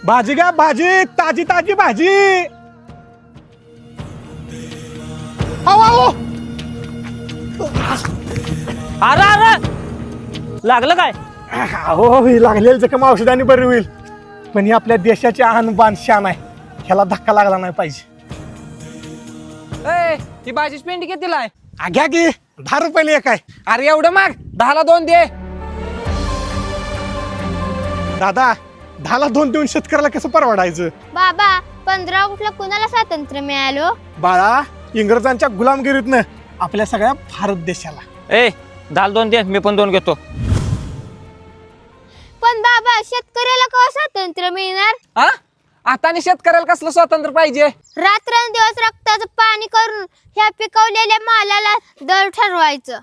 भाजी घ्या भाजी, ताजी ताजी भाजी. अरे अरे लागलं काय? हो लागलेलं जखम औषधाने बरी होईल, पण ही आपल्या देशाची आणबाण शान आहे, ह्याला धक्का लागला नाही पाहिजे. ही भाजीची पेंडी कितीला आहे? घ्या की 10 रुपयाला एक आहे. अरे एवढं माग 10ला 2 दे. दादा 10ला 2 देऊन शेतकऱ्याला कसं परवडायचं? बाबा 15 ऑगस्टला कुणाला स्वातंत्र्य मिळालं? बाळा इंग्रजांच्या गुलामगिरीतनं आपल्या सगळ्या भारत देशाला. 10ला 2 दे, मी पण 2 घेतो. पण बाबा शेतकऱ्याला केव्हा स्वातंत्र्य मिळणार? हा आता आणि शेतकऱ्याला कसलं स्वातंत्र्य पाहिजे? रात्रंदिवस रक्ताचं पाणी करून ह्या पिकवलेल्या मालाला दर ठरवायचं.